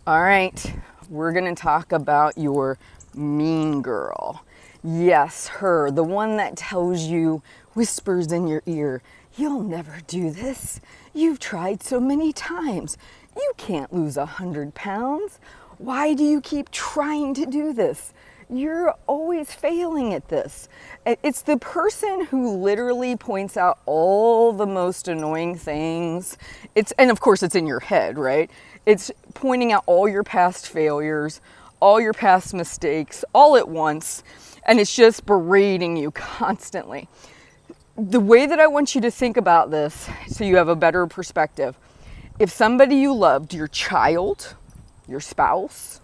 All right, we're gonna talk about your mean girl. Yes, her, the one that tells you, whispers in your ear, you'll never do this. You've tried so many times. You can't lose 100 pounds. Why do you keep trying to do this? You're always failing at this. It's the person who literally points out all the most annoying things. And of course it's in your head, right? It's pointing out all your past failures, all your past mistakes, all at once, and it's just berating you constantly. The way that I want you to think about this, so you have a better perspective, if somebody you loved, your child, your spouse,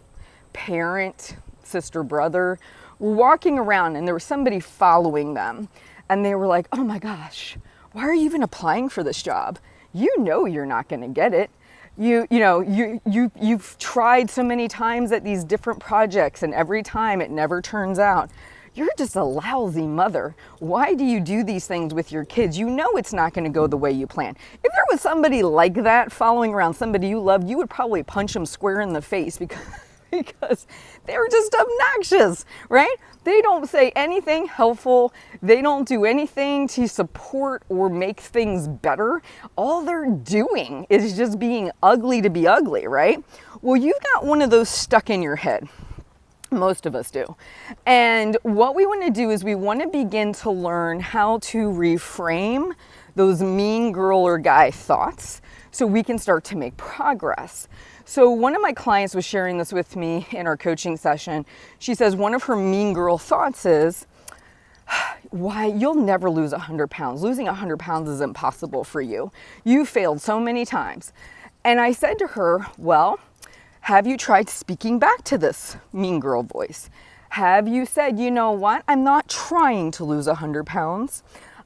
parent, sister, brother, were walking around and there was somebody following them and they were like, oh my gosh, why are you even applying for this job? You know you're not going to get it. You've tried so many times at these different projects and every time it never turns out. You're just a lousy mother. Why do you do these things with your kids? You know it's not going to go the way you plan. If there was somebody like that following around somebody you loved, you would probably punch them square in the face because they're just obnoxious, right? They don't say anything helpful. They don't do anything to support or make things better. All they're doing is just being ugly to be ugly, right? Well, you've got one of those stuck in your head. Most of us do. And what we want to do is we want to begin to learn how to reframe those mean girl or guy thoughts so we can start to make progress. So one of my clients was sharing this with me in our coaching session. She says one of her mean girl thoughts is, why, you'll never lose 100 pounds. Losing 100 pounds is impossible for you. You failed so many times. And I said to her, well, have you tried speaking back to this mean girl voice? Have you said, you know what? I'm not trying to lose 100 pounds.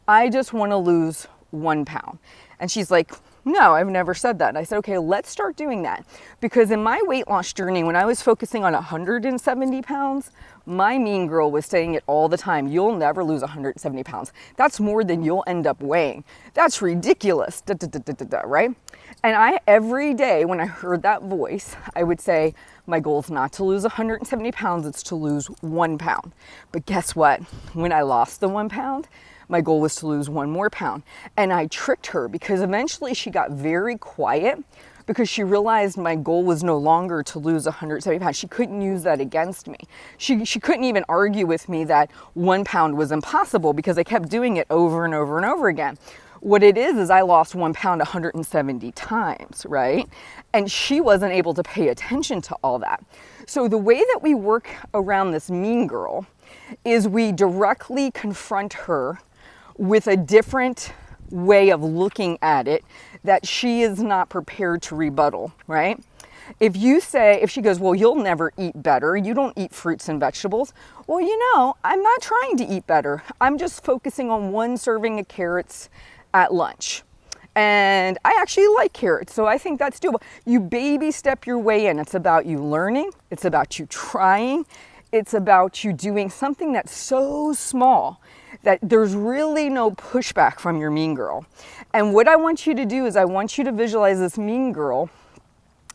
I just want to lose 1 pound. And she's like, no, I've never said that. And I said, okay, let's start doing that. Because in my weight loss journey, when I was focusing on 170 pounds, my mean girl was saying it all the time. You'll never lose 170 pounds. That's more than you'll end up weighing. That's ridiculous, right? And every day when I heard that voice, I would say, my goal is not to lose 170 pounds, it's to lose 1 pound. But guess what? When I lost the 1 pound, my goal was to lose 1 more pound. And I tricked her because eventually she got very quiet because she realized my goal was no longer to lose 170 pounds. She couldn't use that against me. She couldn't even argue with me that 1 pound was impossible because I kept doing it over and over and over again. What it is I lost 1 pound 170 times, right? And she wasn't able to pay attention to all that. So the way that we work around this mean girl is we directly confront her with a different way of looking at it that she is not prepared to rebuttal, right? If she goes, well, you'll never eat better, you don't eat fruits and vegetables. Well, I'm not trying to eat better. I'm just focusing on 1 serving of carrots at lunch. And I actually like carrots, so I think that's doable. You baby step your way in. It's about you learning. It's about you trying. It's about you doing something that's so small that there's really no pushback from your mean girl. And what I want you to do is I want you to visualize this mean girl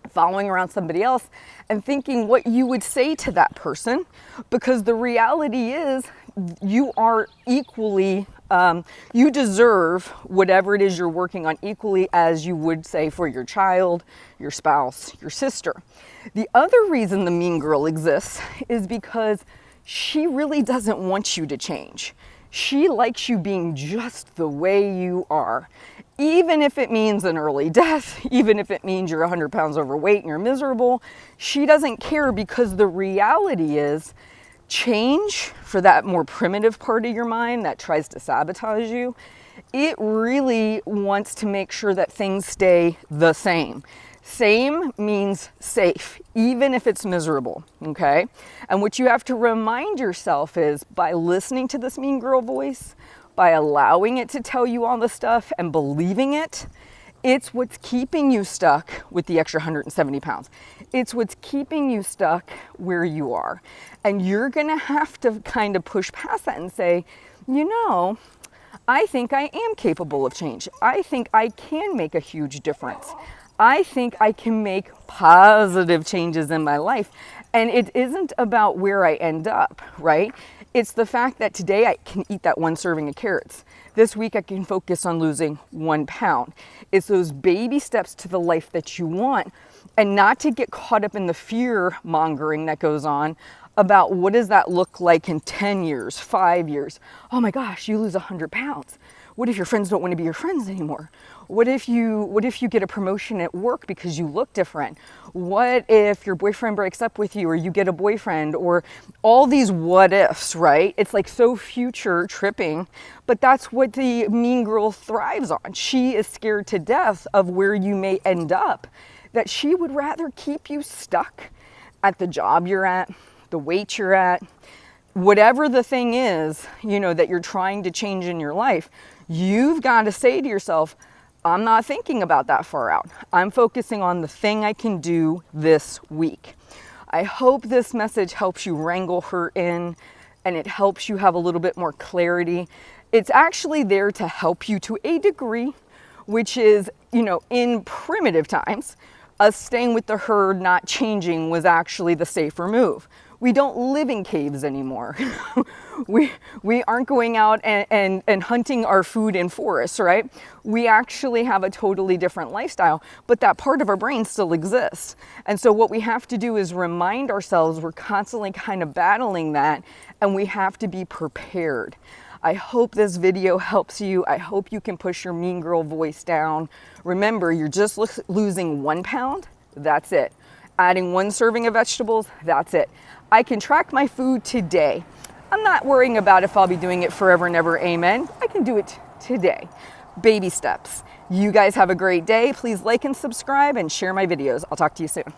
following around somebody else and thinking what you would say to that person, because the reality is you are equally, you deserve whatever it is you're working on equally as you would say for your child, your spouse, your sister. The other reason the mean girl exists is because she really doesn't want you to change. She likes you being just the way you are. Even if it means an early death, even if it means you're 100 pounds overweight and you're miserable, she doesn't care, because the reality is change, for that more primitive part of your mind that tries to sabotage you, it really wants to make sure that things stay the same. Same means safe, even if it's miserable, okay? And what you have to remind yourself is, by listening to this mean girl voice, by allowing it to tell you all the stuff and believing it, it's what's keeping you stuck with the extra 170 pounds. It's what's keeping you stuck where you are. And you're gonna have to kind of push past that and say, I think I am capable of change. I think I can make a huge difference. I think I can make positive changes in my life. And it isn't about where I end up, right? It's the fact that today I can eat that one serving of carrots. This week I can focus on losing 1 pound. It's those baby steps to the life that you want, and not to get caught up in the fear mongering that goes on about what does that look like in 10 years, 5 years. Oh my gosh, you lose 100 pounds. What if your friends don't want to be your friends anymore? What if you get a promotion at work because you look different? What if your boyfriend breaks up with you, or you get a boyfriend, or all these what ifs, right? It's like so future tripping, but that's what the mean girl thrives on. She is scared to death of where you may end up, that she would rather keep you stuck at the job you're at, the weight you're at, whatever the thing is, that you're trying to change in your life. You've got to say to yourself, I'm not thinking about that far out. I'm focusing on the thing I can do this week. I hope this message helps you wrangle her in, and it helps you have a little bit more clarity. It's actually there to help you to a degree, which is, in primitive times, us staying with the herd, not changing, was actually the safer move. We don't live in caves anymore. we aren't going out and hunting our food in forests, right? We actually have a totally different lifestyle, but that part of our brain still exists. And so what we have to do is remind ourselves we're constantly kind of battling that, and we have to be prepared. I hope this video helps you. I hope you can push your mean girl voice down. Remember, you're just losing 1 pound. That's it. Adding 1 serving of vegetables. That's it. I can track my food today. I'm not worrying about if I'll be doing it forever and ever. Amen. I can do it today. Baby steps. You guys have a great day. Please like and subscribe and share my videos. I'll talk to you soon.